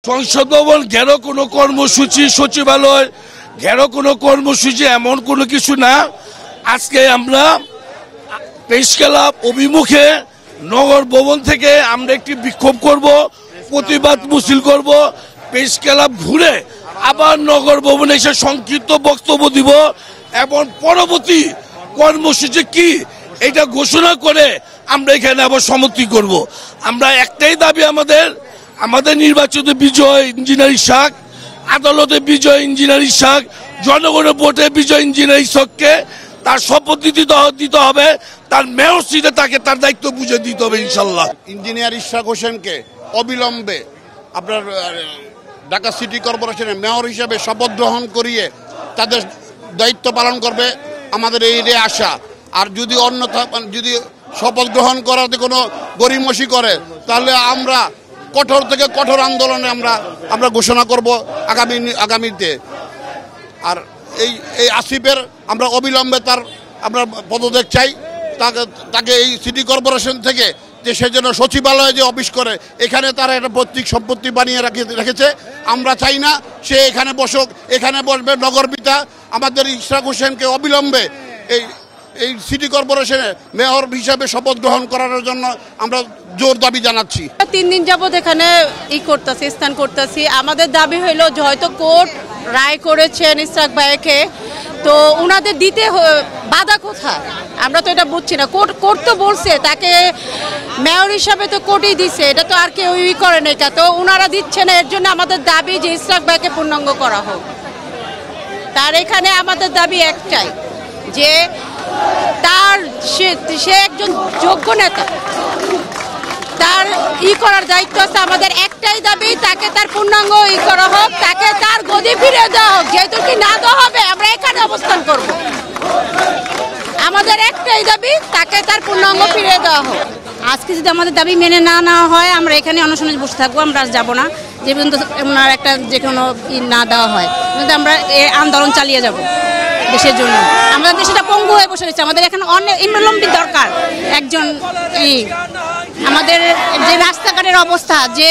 সংসদ ভবন ঘেরো কোনো কর্মসূচি, সচিবালয় ঘেরো কোনো কর্মসূচি এমন কোনো কিছু না। আজকে আমরা প্রেস ক্লাব অভিমুখে নগর ভবন থেকে আমরা একটি বিক্ষোভ করব, প্রতিবাদ মিছিল করব। প্রেস ক্লাব ঘুরে আবার নগর ভবনে এসে সংক্ষিপ্ত বক্তব্য দিব এবং পরবর্তী কর্মসূচি কি এটা ঘোষণা করে আমরা এখানে আবার সমাপ্তি করব। আমরা একটাই দাবি, আমাদের নির্বাচিত বিজয় ইঞ্জিনিয়ার ইসহাক, আদালতে বিজয় ইঞ্জিনিয়ার ইসহাক, জনগণের ভোটে বিজয় ইঞ্জিনিয়ার ইসহাককে তার শপথ দিতে হবে, তার মেয়র সিটে তাকে তার দায়িত্ব বুঝে দিতে হবে ইনশাল্লাহ। ইঞ্জিনিয়ার ইসহাক হোসেনকে অবিলম্বে আপনার ঢাকা সিটি কর্পোরেশনের মেয়র হিসেবে শপথ গ্রহণ করিয়ে তাদের দায়িত্ব পালন করবে আমাদের এই আশা। আর যদি অন্যথা যদি শপথ গ্রহণ করাতে কোনো গরিমসি করে তাহলে আমরা কঠোর থেকে কঠোর আন্দোলনে আমরা ঘোষণা করব আগামীতে। আর এই আসিফের আমরা অবিলম্বে আমরা পদত্যাগ চাই। তাকে এই সিটি কর্পোরেশন থেকে যে সে যেন সচিবালয়ে যে অফিস করে এখানে তারা একটা পৈতৃক সম্পত্তি বানিয়ে রেখেছে, আমরা চাই না সে এখানে বসুক। এখানে বসবে নগরপিতা আমাদের ইসহাক হোসেনকে অবিলম্বে এই সিটি কর্পোরেশনে মেয়র হিসাবে শপথ গ্রহণ করার জন্য আমরা জোর দাবি জানাচ্ছি। 3 দিন যাবত এখানে স্থান করতেছি। আমাদের দাবি হইল যে হয়তো কোর্ট রায় করেছেন ইসহাক ভাইকে, তো ওনাদের দিতে বাধা কোথায় আমরা তো এটা বুঝছি না। কোর্ট তো বলছে তাকে মেয়র হিসাবে, তো কোর্টই দিছে, এটা তো আর কেউ করে না, এটা তো ওনারা দিচ্ছে না। এর জন্য আমাদের দাবি যে ইসহাক ভাইকে পূর্ণাঙ্গ করা হোক। তার এখানে আমাদের দাবি একটাই যে সে একজন যোগ্য নেতা, তার করার দায়িত্ব আছে। আমাদের একটাই দাবি তাকে তার পূর্ণাঙ্গ করা হোক, তাকে তার গদি ফিরে দেওয়া হোক। যেহেতু না দেওয়া হবে আমরা এখানে অবস্থান করব। আমাদের একটাই দাবি তাকে তার পূর্ণাঙ্গ ফিরে দেওয়া হোক। আজকে যদি আমাদের দাবি মেনে না নেওয়া হয় আমরা এখানে অনশনে বসে থাকবো, আমরা যাব না যে পর্যন্ত ওনার একটা যে কোনো না দেওয়া হয়। কিন্তু আমরা আন্দোলন চালিয়ে যাব দেশের জন্য। আমাদের দেশটা পঙ্গু হয়ে বসে রয়েছে, আমাদের এখানে অনেক ইমরলম্বী দরকার একজন। আমাদের যে রাস্তাঘাটের অবস্থা, যে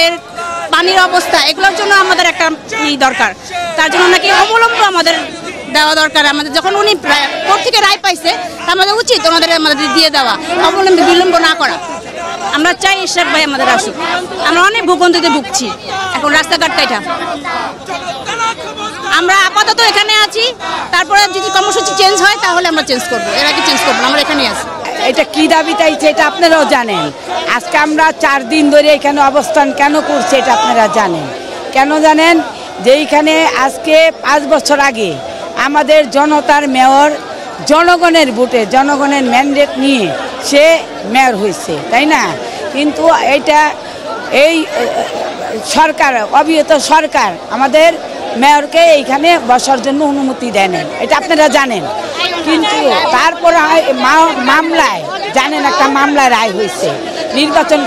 পানির অবস্থা, এগুলোর জন্য আমাদের একটা দরকার। তার জন্য নাকি অবলম্বন আমাদের দেওয়া দরকার। আমাদের যখন উনি কোর্ট থেকে রায় পাইছে আমাদের উচিত আমাদের দিয়ে দেওয়া, অবলম্বন বিলম্ব না করা। আমরা চাই ইসহাক ভাই আমাদের আসুক। আমরা অনেক ভূগন্ধিতে ভুগছি এখন রাস্তাঘাটটা। এটা আমরা আপাতত এখানে আছি, তারপরে যদি কর্মসূচি চেঞ্জ হয় তাহলে আমরা চেঞ্জ করবো, এর আগে চেঞ্জ করবো না, আমরা এখানে আছি। এটা কি দাবি চাইছে এটা আপনারাও জানেন। আজকে আমরা 4 দিন ধরে এখানে অবস্থান কেন করছি এটা আপনারা জানেন। কেন জানেন? যে এইখানে আজকে 5 বছর আগে আমাদের জনতার মেয়র জনগণের ভোটে, জনগণের ম্যান্ডেট নিয়ে সে মেয়র হয়েছে, তাই না? কিন্তু এই সরকার, অবিরত সরকার আমাদের মেয়রকে এইখানে বসার জন্য অনুমতি দেয় না, এটা আপনারা জানেন। কিন্তু তারপর মামলায় জানেন একটা মামলায় রায় হয়েছে, নির্বাচন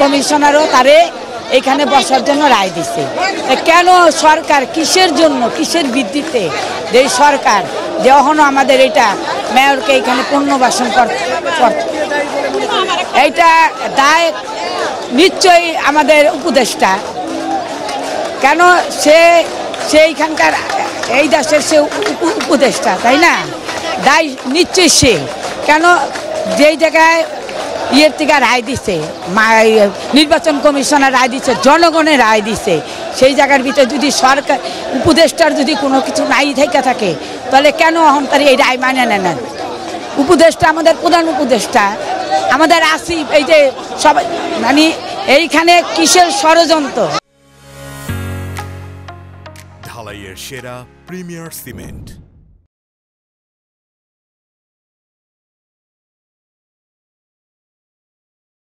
কমিশনারও তারে এখানে বসার জন্য রায় দিছে। কেন সরকার কিসের জন্য, কিসের ভিত্তিতে যে সরকার যখন আমাদের এটা মেয়রকে এখানে পুনর্বাসন করতে, এইটা দায় নিশ্চয়ই আমাদের উপদেষ্টা। কেন সেইখানকার এই দেশের সে উপদেষ্টা, তাই না? দায় নিশ্চয়ই সে। কেন যেই জায়গায় থেকে রায় দিছে, নির্বাচন কমিশনার রায় দিচ্ছে, জনগণের রায় দিছে, সেই জায়গার ভিতরে যদি সরকার উপদেষ্টার যদি কোনো কিছু নাই থেকে থাকে তাহলে কেন অহংকারী এই রায় মানে নেন? উপদেষ্টা আমাদের প্রধান উপদেষ্টা, আমাদের আসিফ, এই যে সবাই মানে এইখানে কিসের ষড়যন্ত্র? ঢালাইয়ের সেরা প্রিমিয়ার সিমেন্ট।